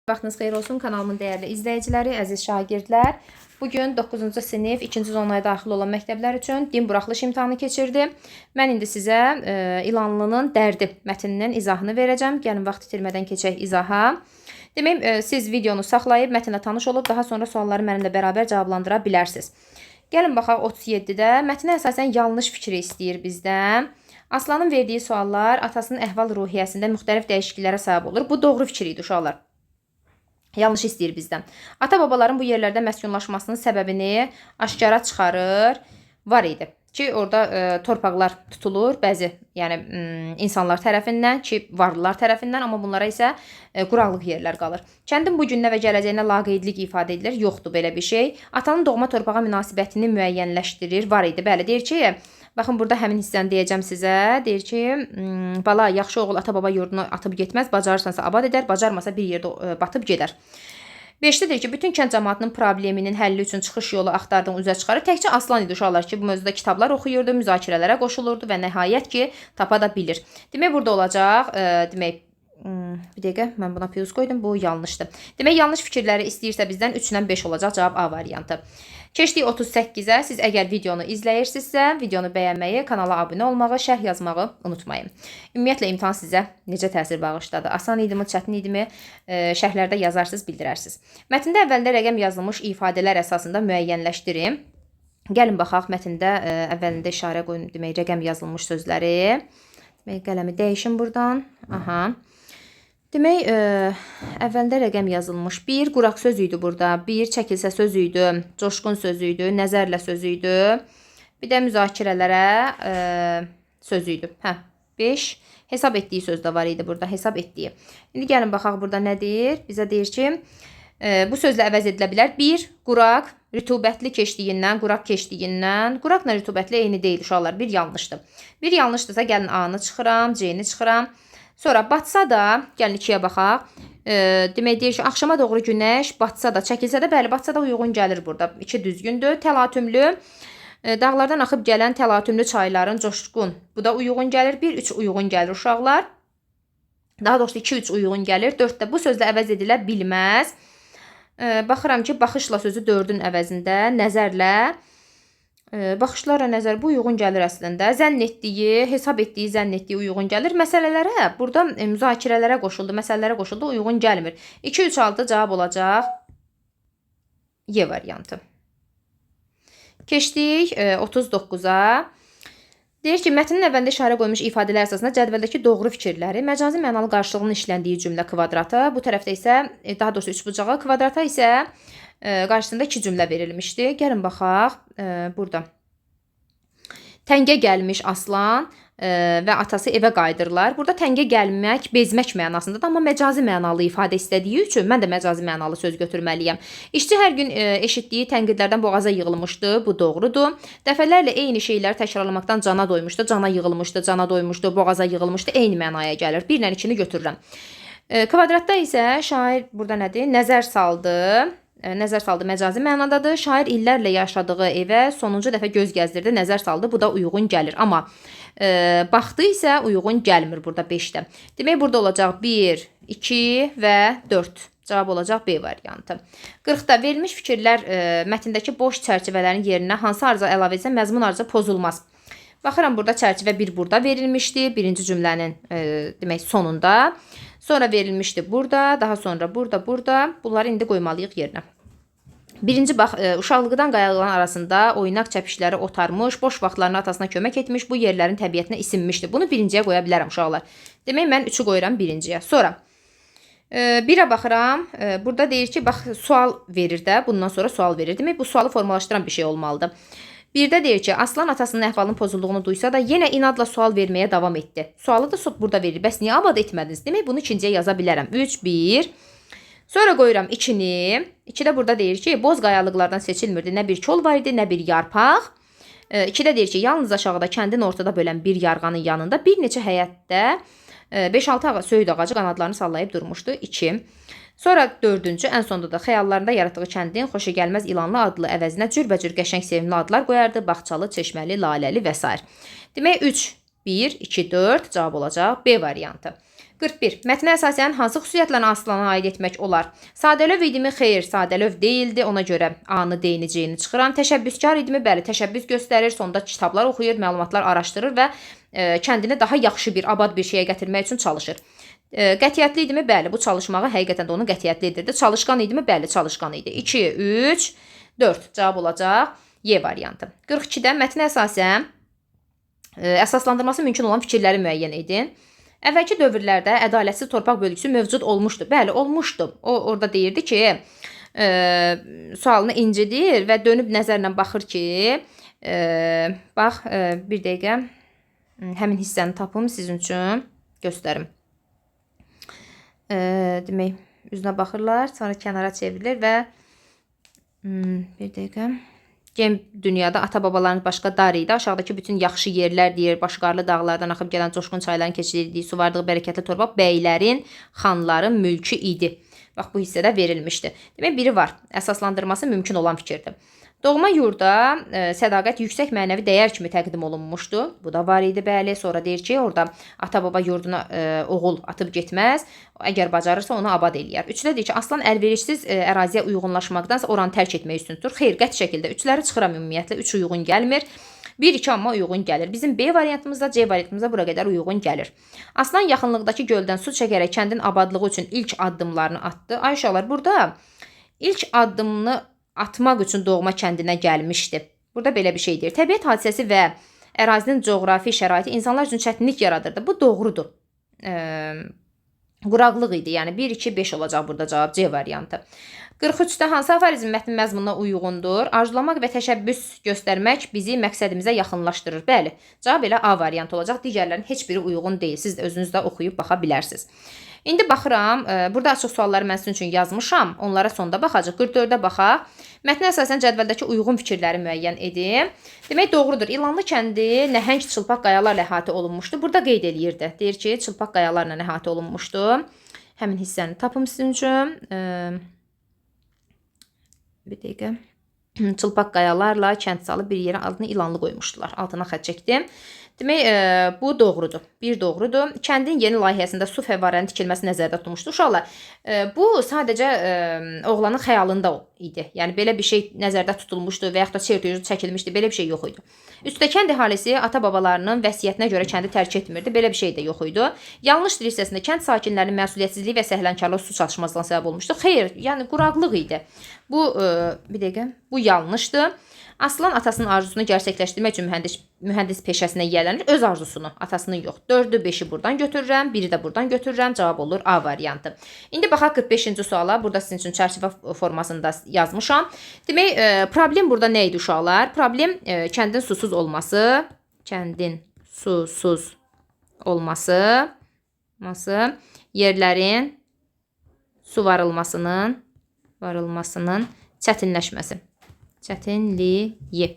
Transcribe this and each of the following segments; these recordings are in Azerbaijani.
Vaxtınız xeyir olsun kanalımın dəyərli izləyiciləri, əziz şagirdlər. Bugün 9-cu sinif 2-ci zonaya daxil olan məktəblər üçün din buraxılış imtahanı keçirdi. Mən indi sizə İlanlının Dərdi mətninin izahını verəcəm. Gəlin vaxt itirmədən keçək izaha. Demək, siz videonu saxlayıb mətnlə tanış olub, daha sonra sualları mənimlə bərabər cavablandıra bilərsiniz. Gəlin baxaq 37-də. Mətnə əsasən yanlış fikri istəyir bizdən. Aslanın verdiyi suallar atasının əhval-ruhiyyəsində müxtəlif dəyişikliklərə səbəb olur. Bu doğru fikir idi uşaqlar. Yanlış istəyir bizdən. Ata-babaların bu yerlərdə məskunlaşmasının səbəbini aşkara çıxarır. Var idi ki, orada torpaqlar tutulur bəzi, yəni insanlar tərəfindən ki, varlılar tərəfindən, amma bunlara isə quraqlıq yerlər qalır. Kəndin bu gününə və gələcəyinə laqeydlik ifadə edilir. Yoxdur belə bir şey. Atanın doğma torpağa münasibətini müəyyənləşdirir. Var idi, bəli. Deyir ki, baxın, burada həmin hissəni deyəcəm sizə. Deyir ki, bala, yaxşı oğul ata-baba yurduna atıb getməz, bacarırsansa abad edər, bacarmasa bir yerdə batıb gedər. 5-də deyir ki, bütün kənd cəmaatının probleminin həlli üçün çıxış yolu axtardığını üzə çıxarır. Təkcə Aslan idi uşaqlar ki, bu mövzuda kitablar oxuyurdu, müzakirələrə qoşulurdu və nəhayət ki, tapa da bilir. Demək, burada olacaq, demək, bir dəqiqə, mən buna piyuz qoydum, bu yanlışdır. Demək, yanlış fikirləri istəyirsə bizdən 3-dən 5 olacaq cavab A variantı. Keçdik 38-ə. Siz əgər videonu izləyirsinizsə, videonu bəyənməyi, kanala abunə olmağı, şərh yazmağı unutmayın. Ümumiyyətlə, imtahan sizə necə təsir bağışladı? Asan idimi, çətin idimi? Şərhlərdə yazarsınız, bildirərsiniz. Mətndə əvvəldə rəqəm yazılmış ifadələr əsasında müəyyənləşdirin. Gəlin baxaq, mətndə əvvəlində işarə qoyun, demək, rəqəm yazılmış sözləri. Demək, qələmi dəyişin buradan. Aha. Demək, əvvəldə rəqəm yazılmış. Bir quraq söz idi burada. Bir çəkilsə söz idi. Coşqun söz idi. Nəzərlə söz idi. Bir də müzakirələrə söz idi. 5. Hesab etdiyi söz də var idi burada. Hesab etdiyi. İndi gəlin baxaq burada nə deyir? Bizə deyir ki, bu sözlə əvəz edilə bilər. 1. Quraq rütubətli keçdiyindən, quraq keçdiyindən. Quraqla rütubətli eyni deyil uşaqlar. Bir yanlışdır. Bir yanlışdırsa gəlin A-nı çıxıram, C-ni çıxıram. Sonra batsa da, gəlin 2-yə baxaq. Demək, deyir ki, axşama doğru günəş batsa da, çəkilsə də, bəli, batsa da uyğun gəlir burada. 2 düzgündür. Təlatümlü, dağlardan axıb gələn təlatümlü çayların coşqun. Bu da uyğun gəlir. 1-3 uyğun gəlir uşaqlar. Daha doğrusu 2-3 uyğun gəlir. 4-də bu sözlə əvəz edilə bilməz. Baxıram ki, baxışla sözü 4-ün əvəzində, nəzərlə. Baxışlara nəzər, bu uyğun gəlir əslində. Zənn etdiyi, hesab etdiyi, zənn etdiyi uyğun gəlir. Məsələlərə, burada müzakirələrə qoşuldu, məsələlərə qoşuldu, uyğun gəlmir. 2-3-6 cavab olacaq Y variantı. Keçdik 39-a. Deyir ki, mətnin əvvəlində işarə qoymuş ifadələr əsasında cədvəldəki doğru fikirləri, məcazi mənalı qarşılığının işləndiyi cümlə kvadrata, bu tərəfdə isə, daha doğrusu üçbucağa, kvadrata isə qarşısında 2 cümlə verilmişdi. Gəlin baxaq, burada. Təngə gəlmiş Aslan və atası evə qayıdırlar. Burada təngə gəlmək, bezmək mənasındadır, amma məcazi mənalı ifadə istədiyi üçün mən də məcazi mənalı söz götürməliyəm. İşçi hər gün eşitdiyi tənqidlərdən boğaza yığılmışdı, bu doğrudur. Dəfələrlə eyni şeyləri təkrarlamaqdan cana doymuşdu, cana yığılmışdı, cana doymuşdu, boğaza yığılmışdı, eyni mənaya gəlir. 1-lə 2-ni götürürəm. Kvadratda isə şair burada nədir? Nəzər saldı. Nəzər saldı məcazi mənadadır. Şair illərlə yaşadığı evə sonuncu dəfə göz gəzdirdi, nəzər saldı. Bu da uyğun gəlir. Amma baxdı isə uyğun gəlmir burada 5-də. Demək, burada olacaq 1, 2 və 4. Cavab olacaq B variantı. 40-da verilmiş fikirlər mətndəki boş çərçivələrin yerinə hansı arıza əlavə etsə məzmun arıza pozulmaz. Baxıram, burada çərçivə 1 burada verilmişdi. Birinci cümlənin demək sonunda. Sonra verilmişdi burada, daha sonra burada. Bunları indi qoymalıyıq yerinə. Birinci bax, uşaqlıqdan qayalıqların arasında oynaq çəpişləri otarmış, boş vaxtlarını atasına kömək etmiş, bu yerlərin təbiətinə isinmişdi. Bunu birinciyə qoya bilərəm uşaqlar. Demək, mən 3-ü qoyuram birinciyə. Sonra 1-ə baxıram. Burada deyir ki, bax, sual verir də, bundan sonra sual verir. Demək, bu sualı formalaşdıran bir şey olmalıdır. 1-də deyir ki, Aslan atasının əhvalının pozulduğunu duysa da yenə inadla sual verməyə davam etdi. Sualı da burada verir. Bəs niyə abad etmədiniz? Demək, bunu ikinciyə yaza bilərəm. 3, 1. Sonra qoyuram 2-ni. 2-də burada deyir ki, boz qayalıqlardan seçilmirdi. Nə bir kol var idi, nə bir yarpaq. 2-də deyir ki, yalnız aşağıda kəndin ortada bölən bir yarğanın yanında bir neçə həyətdə 5-6 söyüd ağacı qanadlarını sallayıb durmuşdu. 2. Sonra 4-cü, ən sonunda da xəyallarında yaratdığı kəndin xoşagəlməz İlanlı adlı əvəzinə cürbəcür qəşəng sevimli adlar qoyardı. Baxçalı, Çeşməli, Laləli və s. Demək, 3, 1, 2, 4 cavab olacaq B variantı. 41. Mətnə əsasən hansı xüsusiyyətlərini Aslana aid etmək olar? Sadəlöv idimi? Xeyr, sadəlöv deyildi. Ona görə A-nı, D-ni, C-ni çıxıram. Təşəbbüskar idimi? Bəli, təşəbbüs göstərir. Sonda kitablar oxuyur, məlumatlar araşdırır və kəndini daha yaxşı bir, abad bir şeyə gətirmək üçün çalışır. Qətiyyətli idimi? Bəli, bu çalışmağı həqiqətən də onu qətiyyətli edirdi. Çalışqan idimi? Bəli, çalışqan idi. 2, 3, 4 cavab olacaq Y variantı. 42-də mətnə əsasən əsaslandırması mümkün olan fikirləri müəyyən edin. Əvvəlki dövrlərdə ədalətsiz torpaq bölgüsü mövcud olmuşdu. Bəli, olmuşdu. O orada deyirdi ki, sualını incidir və dönüb nəzərlə baxır ki, bax, bir dəqiqə həmin hissəni tapım sizin üçün göstərim. Demək, üzünə baxırlar, sonra kənara çevrilir və bir dəqiqə Gen dünyada ata-babaların başqa dar idi. Aşağıdakı bütün yaxşı yerlər deyir, Başqarlı dağlardan axıb gələn coşqun çayların keçirildiyi, su vardığı bərəkətli torpaq bəylərin, xanların mülkü idi. Bax, bu hissədə verilmişdi. Demək, biri var. Əsaslandırması mümkün olan fikirdir. Doğma yurda sədaqət yüksək mənəvi dəyər kimi təqdim olunmuşdu. Bu da var idi, bəli. Sonra deyir ki, orada ata-baba yurduna oğul atıb getməz. Əgər bacarırsa onu abad eləyər. 3-də deyir ki, Aslan əlverişsiz əraziyə uyğunlaşmaqdansa oranı tərk etmək üstündür. Xeyr, qəti şəkildə 3-ləri çıxıram ümumiyyətlə. 3 uyğun gəlmir. 1-2 amma uyğun gəlir. Bizim B variantımızda, C variantımızda bura qədər uyğun gəlir. Aslan yaxınlıqdakı göldən su çəkərək kəndin abadlığı üçün ilk addımlarını atdı. Ay uşaqlar, burada ilk addımını atmaq üçün doğma kəndinə gəlmişdi. Burada belə bir şey deyir. Təbiət hadisəsi və ərazinin coğrafi şəraiti insanlar üçün çətinlik yaradırdı. Bu doğrudur. Quraqlıq idi. Yəni 1, 2, 5 olacaq burada cavab C variantı. 43-də hansı aforizm mətnin məzmununa uyğundur? Arzulamaq və təşəbbüs göstərmək bizi məqsədimizə yaxınlaşdırır. Bəli, cavab elə A variantı olacaq. Digərlərinin heç biri uyğun deyil. Siz də özünüzdə oxuyub baxa bilərsiniz. İndi baxıram, burada açıq sualları mən sizin üçün yazmışam. Onlara sonda baxacaq. 44-də baxaq. Mətnə əsasən cədvəldəki uyğun fikirləri müəyyən edin. Demək, doğrudur. İlanlı kəndi nəhəng çılpaq qayalarla əhatə olunmuşdu. Burada qeyd eləyirdi. Deyir ki, çılpaq qayalarla əhatə olunmuşdu. Həmin hissəni tapım sizin üçün. Bir dəqiqə. Çılpaq qayalarla kənd salıb bir yerə adını İlanlı qoymuşdular. Altına xətt çəkdim. Demək, bu doğrudur. Bir doğrudur. Kəndin yeni layihəsində su fəvvarənin tikilməsi nəzərdə tutulmuşdu. Uşaqlar, bu sadəcə oğlanın xəyalında idi. Yəni, belə bir şey nəzərdə tutulmuşdu və yaxud da çertyoju çəkilmişdi. Belə bir şey yox idi. Üstdə kənd əhalisi ata-babalarının vəsiyyətinə görə kəndi tərk etmirdi. Belə bir şey də yox idi. Yanlışdır hissəsində kənd sakinlərinin məsuliyyətsizliyi və səhlənkarlıq su çatışmazlığına səbəb olmuşdu. Xeyr, yəni quraqlıq idi. Bu, bir dəqiqə, bu yanlışdır. Aslan atasının arzusunu gerçəkləşdirmək üçün mühəndis peşəsinə yiyələnir. Öz arzusunu, atasının yox. 4-ü, 5-i buradan götürürəm, 1-i də buradan götürürəm. Cavab olur A variantı. İndi baxaq 45-ci suala. Burada sizin üçün çərçivə formasında yazmışam. Demək, problem burada nə idi uşaqlar? Problem kəndin susuz olması, yerlərin su varılmasının çətinləşməsi. Çətinliyi.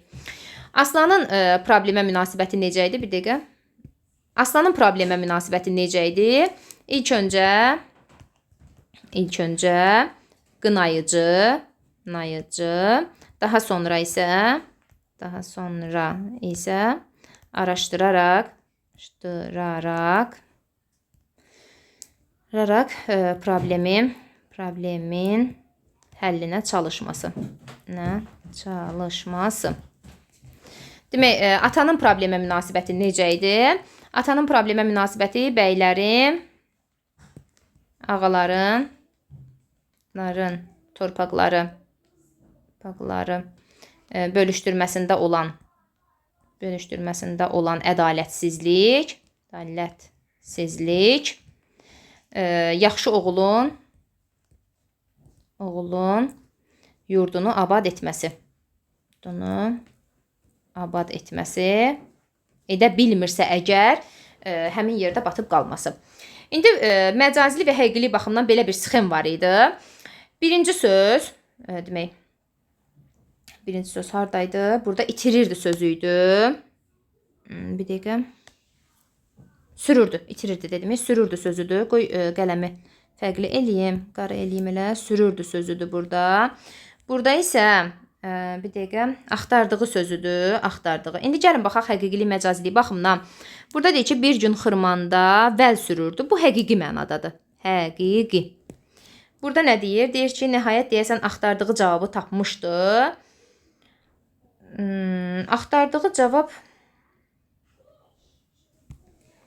Aslanın problemə münasibəti necə idi? Bir dəqiqə. Aslanın problemə münasibəti necə idi? İlk öncə qınayıcı, daha sonra isə araşdıraraq problemin həllinə çalışması. Demək, atanın problemə münasibəti necə idi? Atanın problemə münasibəti bəylərin, ağaların, torpaqları bölüşdürməsində olan ədalətsizlik, yaxşı oğulun yurdunu abad etməsi edə bilmirsə əgər həmin yerdə batıb qalması. İndi məcazili və həqiqili baxımdan belə bir sxem var idi. Birinci söz, demək, birinci söz haradaydı? Burada itirirdi sözü idi. Bir dəqiqə. İtirirdi dedim. Sürürdü sözüdür. Qoy qələmi fərqli eləyim, qara eləyim elə. Sürürdü sözüdür burada. Burada isə Bir dəqiqə. Axtardığı sözüdür. Axtardığı. İndi gəlin baxaq həqiqilik məcaziliyi baxımdan. Burada deyir ki, bir gün xırmanda vəl sürürdü. Bu həqiqi mənadadır. Həqiqi. Burada nə deyir? Deyir ki, nəhayət deyəsən axtardığı cavabı tapmışdı. Axtardığı cavab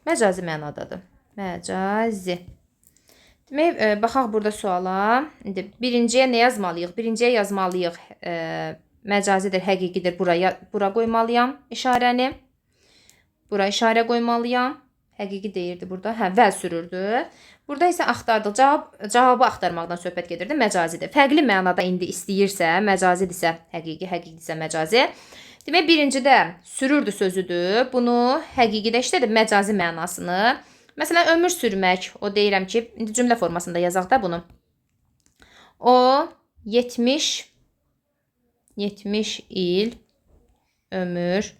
məcazi mənadadır. Məcazi. Demək, baxaq burada suala. İndi birinciyə nə yazmalıyıq? Birinciyə yazmalıyıq. Məcazidir, həqiqidir. Bura qoymalıyam işarəni. Bura işarə qoymalıyam. Həqiqi deyirdi burada. Hə, vəl sürürdü. Burada isə axtardı. Cavabı axtarmaqdan söhbət gedirdi. Məcazidir. Fərqli mənada indi istəyirsə, məcazidirsə həqiqi, həqiqidirsə məcazi. Demək, birincidə sürürdü sözüdür. Bunu həqiqidə işlədir, məcazi mənasını. Məsələn, ömür sürmək. O deyirəm ki, indi cümlə formasında yazaq da bunu. O 70 il ömür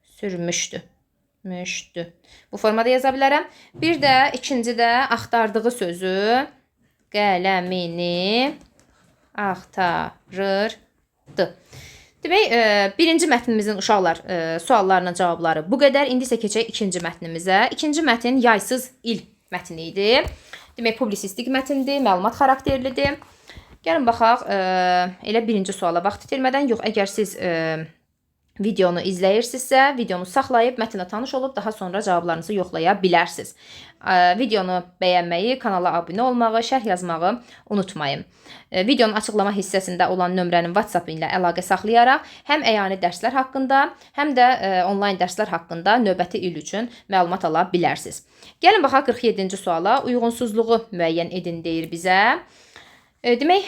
sürmüşdü. Bu formada yaza bilərəm. Bir də ikincidə axtardığı sözü qələmini axtarırdı. Demək, birinci mətnimizin uşaqlar suallarının cavabları bu qədər. İndi isə keçək ikinci mətnimizə. İkinci mətn yaysız il mətni idi. Demək, publisistik mətindir, məlumat xarakterlidir. Gəlin baxaq, elə birinci suala vaxt itirmədən, yox, əgər siz videonu izləyirsinizsə, videonu saxlayıb, mətnlə tanış olub, daha sonra cavablarınızı yoxlaya bilərsiniz. Videonu bəyənməyi, kanala abunə olmağı, şərh yazmağı unutmayın. Videonun açıqlama hissəsində olan nömrənin WhatsApp ilə əlaqə saxlayaraq həm əyani dərslər haqqında, həm də onlayn dərslər haqqında növbəti il üçün məlumat ala bilərsiniz. Gəlin baxaq 47-ci suala. Uyğunsuzluğu müəyyən edin deyir bizə. Demək,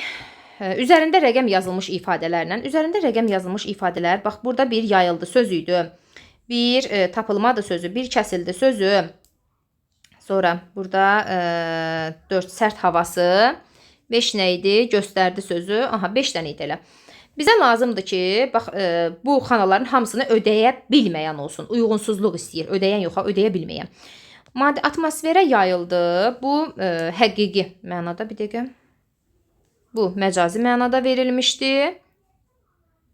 üzərində rəqəm yazılmış ifadələr, bax, burada bir yayıldı sözü idi. Bir tapılmadı sözü, bir kəsildi sözü. Sonra burada 4 sərt havası, 5 nə idi? Göstərdi sözü. Aha, 5 dənə idi elə. Bizə lazımdır ki, bax, bu xanaların hamısını ödəyə bilməyən olsun. Uyğunsuzluq istəyir. Ödəyən yoxa, ödəyə bilməyən. Maddi atmosferə yayıldı. Bu həqiqi mənada, bir dəqiqə. Bu məcazi mənada verilmişdi.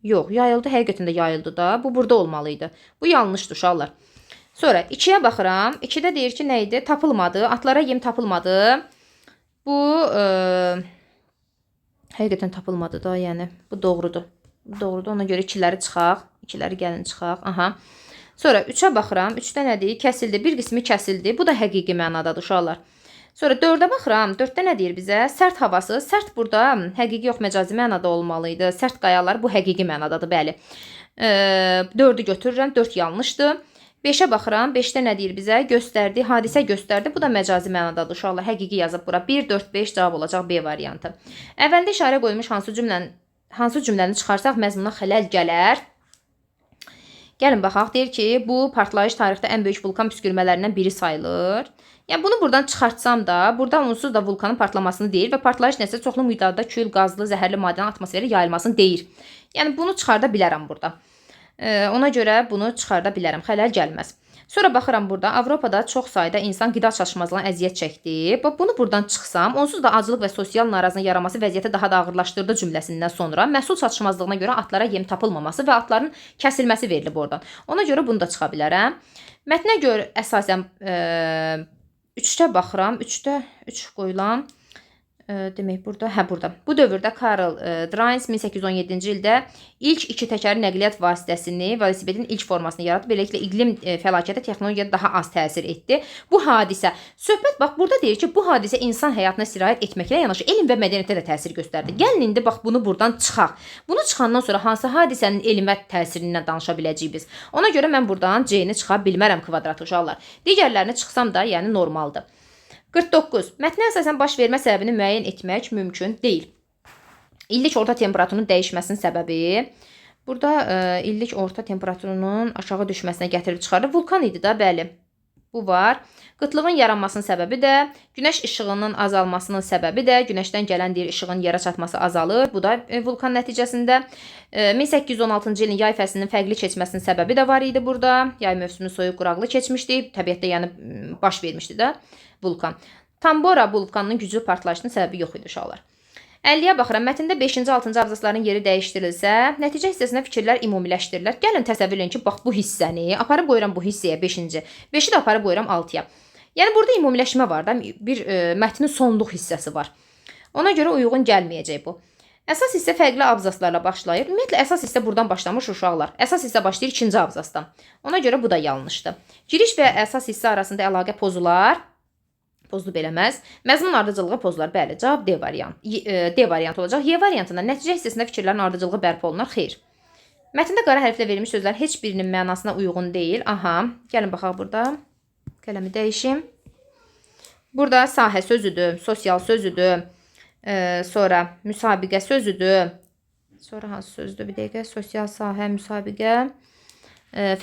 Yox, yayıldı, həqiqətən də yayıldı da. Bu burada olmalıydı. Bu yanlışdır uşaqlar. Sonra 2-yə baxıram. 2-də deyir ki, nə idi? Tapılmadı. Atlara yem tapılmadı. Bu həqiqətən tapılmadı da, yəni. Bu doğrudur. Bu doğrudur. Ona görə 2-ləri çıxaq. 2-ləri gəlin çıxaq. Aha. Sonra 3-ə baxıram. 3-də nədir? Kəsildi. Bir qismi kəsildi. Bu da həqiqi mənadadır uşaqlar. Sonra 4-ə baxıram. 4-də nə deyir bizə? Sərt havası. Sərt burada həqiqi yox, məcazi mənada olmalıydı. Sərt qayalar bu həqiqi mənadadır, bəli. 4-ü götürürəm. 4 yanlışdır. 5-ə baxıram. 5-də nə deyir bizə? Göstərdi, hadisə göstərdi. Bu da məcazi mənadadır uşaqlar. Həqiqi yazıb bura. 1, 4, 5 cavab olacaq B variantı. Əvvəldə işarə qoymuş hansı cümləni çıxarsaq məzmuna xələl gələr? Gəlin baxaq. Deyir ki, bu partlayış tarixdə ən böyük vulkan püskürmələrindən biri sayılır. Yəni bunu buradan çıxartsam da, burada onsuz da vulkanın partlamasını deyir və partlayış nəsə çoxlu miqdarda kül, qazlı, zəhərli maddənin atmosferə yayılmasını deyir. Yəni bunu çıxarda bilərəm burada. Ona görə bunu çıxarda bilərəm. Xələl gəlməz. Sonra baxıram burada. Avropada çox sayda insan qida çatışmazlığına əziyyət çəkdi. Bunu buradan çıxsam, onsuz da aclıq və sosial narazının yaranması vəziyyəti daha da ağırlaşdırdı cümləsindən sonra məhsul çatışmazlığına görə atlara yem tapılmaması və atların kəsilməsi verilib oradan. Ona görə bunu da çıxa bilərəm. Mətnə görə əsasən 3-də baxıram. 3-də 3 qoyulam. Demək burada, burada. Bu dövrdə Karl Drains 1817-ci ildə ilk 2 təkərli nəqliyyat vasitəsini, velosipedin ilk formasını yaratıb, beləliklə iqlim fəlakəti texnologiyaya daha az təsir etdi. Bu hadisə, söhbət bax burada deyir ki, bu hadisə insan həyatına sirayət etməklə yanaşı elm və mədəniyyətə də təsir göstərdi. Gəlin indi bax bunu buradan çıxaq. Bunu çıxandan sonra hansı hadisənin elmə təsirindən danışa biləcəyik biz? Ona görə mən buradan C-ni çıxa bilmərəm kvadrat uşaqlar. Digərlərini çıxsam da, yəni normaldır. 49. Mətnə əsasən baş vermə səbəbini müəyyən etmək mümkün deyil. İllik orta temperaturunun dəyişməsinin səbəbi. Burada illik orta temperaturunun aşağı düşməsinə gətirib çıxarır. Vulkan idi da, bəli. Bu var. Qıtlığın yaranmasının səbəbi də, günəş işığının azalmasının səbəbi də, günəşdən gələn deyir işığın yerə çatması azalır. Bu da vulkan nəticəsində. 1816-cı ilin yay fəslinin fərqli keçməsinin səbəbi də var idi burada. Yay mövsümü soyuq quraqlı keçmişdi. Təbiətdə yəni baş vermişdi də vulkan. Tambora vulkanının güclü partlayışının səbəbi yox idi uşaqlar. 50-yə baxıram. Mətndə 5-ci, 6-cı abzasların yeri dəyişdirilsə, nəticə hissəsinə fikirlər ümumiləşdirilir. Gəlin təsəvvür edin ki, bax bu hissəni aparıb qoyuram bu hissəyə 5-ci. 5-i də aparıb qoyuram 6-ya. Yəni burada ümumiləşmə var da, bir mətnin sonluq hissəsi var. Ona görə uyğun gəlməyəcək bu. Əsas hissə fərqli abzaslarla başlayır. Ümumiyyətlə əsas hissə buradan başlamış uşaqlar. Əsas hissə başlayır 2-ci abzasdan. Ona görə bu da yanlışdır. Giriş və əsas hissə arasında əlaqə pozular. Pozulub eləməz. Məzmun ardıcılığı pozular. Bəli, cavab D variantı. D variantı olacaq. Y variantında nəticə hissəsində fikirlərin ardıcılığı bərpa olunar. Xeyr. Mətndə qara hərflə verilmiş sözlər heç birinin mənasına uyğun deyil. Aha, gəlin baxaq burada. Qələmi dəyişim. Burada sahə sözüdür, sosial sözüdür. Sonra müsabiqə sözüdür. Sonra hansı sözdür? Bir dəqiqə. Sosial sahə, müsabiqə,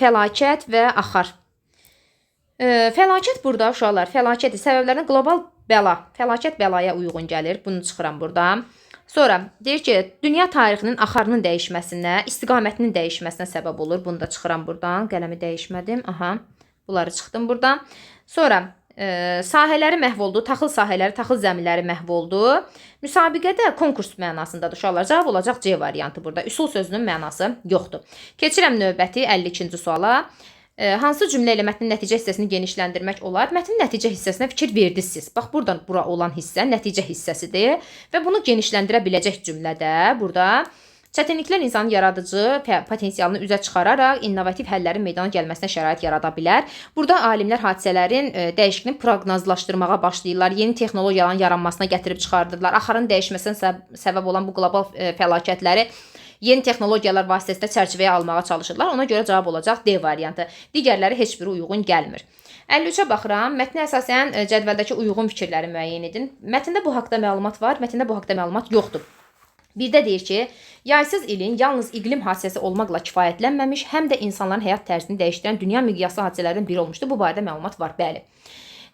fəlakət və axar. Fəlakət burada uşaqlar. Fəlakətin səbəblərinə qlobal bəla, fəlakət bəlaya uyğun gəlir. Bunu çıxıram burada. Sonra deyir ki, dünya tarixinin axarının dəyişməsinə, istiqamətinin dəyişməsinə səbəb olur. Bunu da çıxıram buradan. Qələmi dəyişmədim. Aha. Bunları çıxdım buradan. Sonra sahələri məhv oldu, taxıl sahələri, taxıl zəmiləri məhv oldu. Müsabiqədə konkurs mənasındadır uşaqlar. Cavab olacaq C variantı burada. Üsul sözünün mənası yoxdur. Keçirəm növbəti 52-ci suala. Hansı cümlə ilə mətnin nəticə hissəsini genişləndirmək olar? Mətnin nəticə hissəsinə fikir verdiniz. Bax, buradan bura olan hissə nəticə hissəsidir və bunu genişləndirə biləcək cümlədə burada çətinliklər insanın yaradıcı potensialını üzə çıxararaq innovativ həllərin meydana gəlməsinə şərait yarada bilər. Burada alimlər hadisələrin dəyişikliğini proqnozlaşdırmağa başlayırlar. Yeni texnologiyaların yaranmasına gətirib çıxardırlar. Axarın dəyişməsinə səbəb olan bu qlobal fəlakətləri yeni texnologiyalar vasitəsilə çərçivəyə almağa çalışırlar. Ona görə cavab olacaq D variantı. Digərləri heç biri uyğun gəlmir. 53-ə baxıram. Mətnə əsasən cədvəldəki uyğun fikirləri müəyyən edin. Mətndə bu haqda məlumat var, mətndə bu haqda məlumat yoxdur. Birdə deyir ki, yaysız ilin yalnız iqlim hadisəsi olmaqla kifayətlənməmiş, həm də insanların həyat tərzini dəyişdirən dünya miqyaslı hadisələrdən biri olmuşdur. Bu barədə məlumat var, bəli.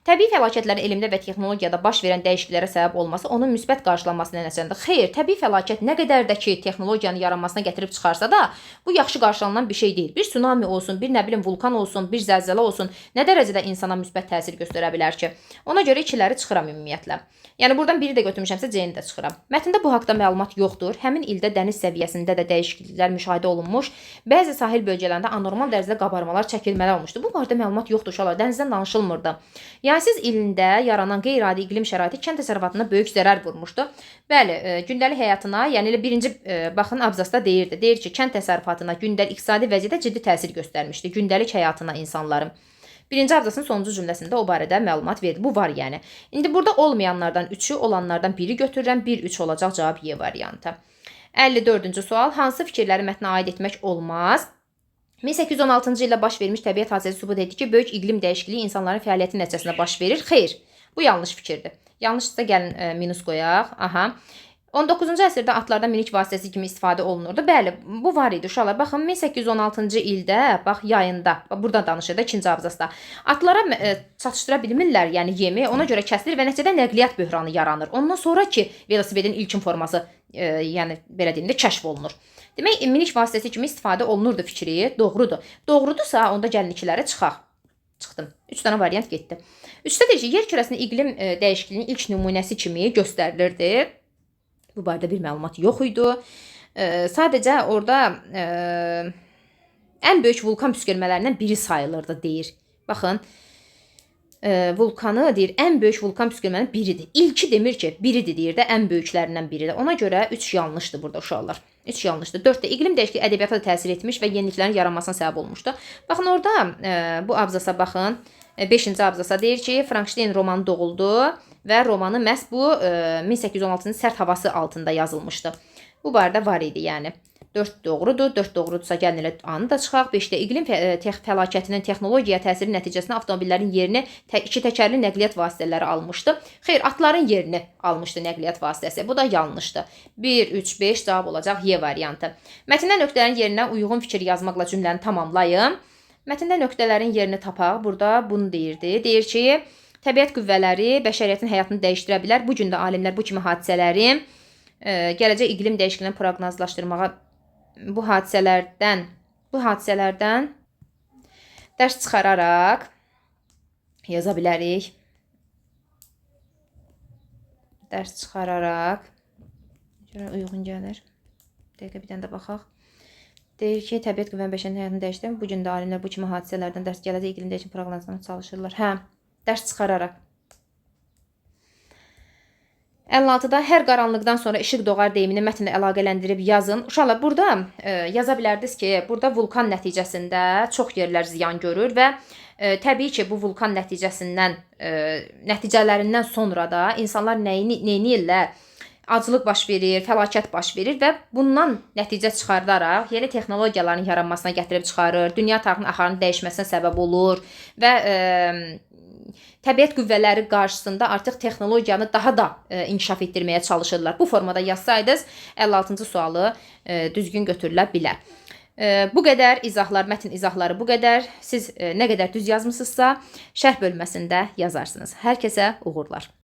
Təbii fəlakətlərin elmdə və texnologiyada baş verən dəyişikliklərə səbəb olması onun müsbət qarşılanmasına nəticədir. Xeyr, təbii fəlakət nə qədər də ki texnologiyanın yaranmasına gətirib çıxarsa da, bu yaxşı qarşılanan bir şey deyil. Bir tsunami olsun, bir nə bilim vulkan olsun, bir zəlzələ olsun, nə dərəcədə insana müsbət təsir göstərə bilər ki? Ona görə ikiləri çıxıram ümumiyyətlə. Yəni buradan biri də götürmüşəmsə C-ni də çıxıram. Mətndə bu haqda məlumat yoxdur. Həmin ildə dəniz səviyyəsində də dəyişikliklər müşahidə olunmuş. Bəzi sahil bölgələrində anormal dərəcədə qabarmalar, çəkilmələr olmuşdu. Bu barədə məlumat yoxdur uşaqlar. Dənizdən danışılmırdı. Yaysız ilində yaranan qeyri-adi iqlim şəraiti kənd təsərrüfatına böyük zərər vurmuşdu. Bəli, gündəlik həyatına, yəni elə birinci baxın abzasda deyirdi. Deyir ki, kənd təsərrüfatına gündəlik iqtisadi vəziyyətə ciddi təsir göstərmişdi. Gündəlik həyatına insanların. Birinci abzasın sonuncu cümləsində o barədə məlumat verdi. Bu var yəni. İndi burada olmayanlardan 3-ü, olanlardan 1-i götürürəm. 1-3 olacaq cavab Y variantı. 54-cü sual. Hansı fikirləri mətnə aid etmək olmaz? 1816-cı ildə baş vermiş təbiət hadisəsi sübut etdi ki, böyük iqlim dəyişikliyi insanların fəaliyyəti nəticəsində baş verir. Xeyr, bu yanlış fikirdir. Yanlışsa gəlin minus qoyaq. Aha. 19-cu əsrdə atlardan minik vasitəsi kimi istifadə olunurdu. Bəli, bu var idi uşaqlar. Baxın 1816-cı ildə, bax yayında, burada danışır da 2-ci abzasda. Atlara çatışdıra bilmirlər, yəni yemi, ona görə kəsilir və nəticədə nəqliyyat böhranı yaranır. Ondan sonra ki, velosipedin ilkin forması, yəni belə deyim də kəşf olunur. Demək, minik vasitəsi kimi istifadə olunurdu fikri. Doğrudur. Doğrudursa, onda gəlin ikiləri çıxaq. Çıxdım. 3 dənə variant getdi. 3-də deyir ki, yer kürəsinin iqlim dəyişikliyinin ilk nümunəsi kimi göstərilirdi. Bu barədə bir məlumat yox idi. Sadəcə orada ən böyük vulkan püskürmələrindən biri sayılırdı deyir. Baxın, vulkanı deyir, ən böyük vulkan püskürmələrindən biridir. İlki demir ki, biridir deyir də, ən böyüklərindən biridir. Ona görə 3 yanlışdır burada uşaqlar. 3 yanlışdır. 4-də iqlim dəyişikliyi ədəbiyyata da təsir etmiş və yeniliklərin yaranmasına səbəb olmuşdu. Baxın orada bu abzasa baxın. 5-ci abzasa deyir ki, Frankenstein romanı doğuldu və romanı məhz bu 1816-cı sərt havası altında yazılmışdı. Bu barədə var idi yəni. 4 doğrudur. 4 doğrudursa gəlin elə anı da çıxaq. 5-də iqlim fəlakətinin texnologiyaya təsiri nəticəsində avtomobillərin yerini iki təkərli nəqliyyat vasitələri almışdı. Xeyr, atların yerini almışdı nəqliyyat vasitəsi. Bu da yanlışdır. 1, 3, 5 cavab olacaq Y variantı. Mətndə nöqtələrin yerinə uyğun fikir yazmaqla cümləni tamamlayın. Mətndə nöqtələrin yerini tapaq. Burada bunu deyirdi. Deyir ki, təbiət qüvvələri bəşəriyyətin həyatını dəyişdirə bilər. Bu gün də alimlər bu kimi hadisələri gələcək iqlim dəyişikliyini proqnozlaşdırmağa bu hadisələrdən dərs çıxararaq yaza bilərik. Dərs çıxararaq Görən uyğun gəlir. Dəqiqə bir dənə də baxaq. Deyir ki, təbiət qüvvənin bəşərin həyatını dəyişdirən bu gün də alimlər bu kimi hadisələrdən dərs gələcək iqlim dəyişikliyi proqnozuna çalışırlar. Hə, dərs çıxararaq. 56-da hər qaranlıqdan sonra işıq doğar deyimini mətnlə əlaqələndirib yazın. Uşaqlar, burada yaza bilərdiniz ki, burada vulkan nəticəsində çox yerlər ziyan görür və təbii ki, bu vulkan nəticələrindən sonra da insanlar neyniyirlər? Aclıq baş verir, fəlakət baş verir və bundan nəticə çıxardaraq yeni texnologiyaların yaranmasına gətirib çıxarır, dünya tarixinin axarının dəyişməsinə səbəb olur və təbiət qüvvələri qarşısında artıq texnologiyanı daha da inkişaf etdirməyə çalışırlar. Bu formada yazsaydınız 56-cı sualı düzgün götürülə bilər. Bu qədər izahlar, mətn izahları bu qədər. Siz nə qədər düz yazmısınızsa şərh bölməsində yazarsınız. Hər kəsə uğurlar.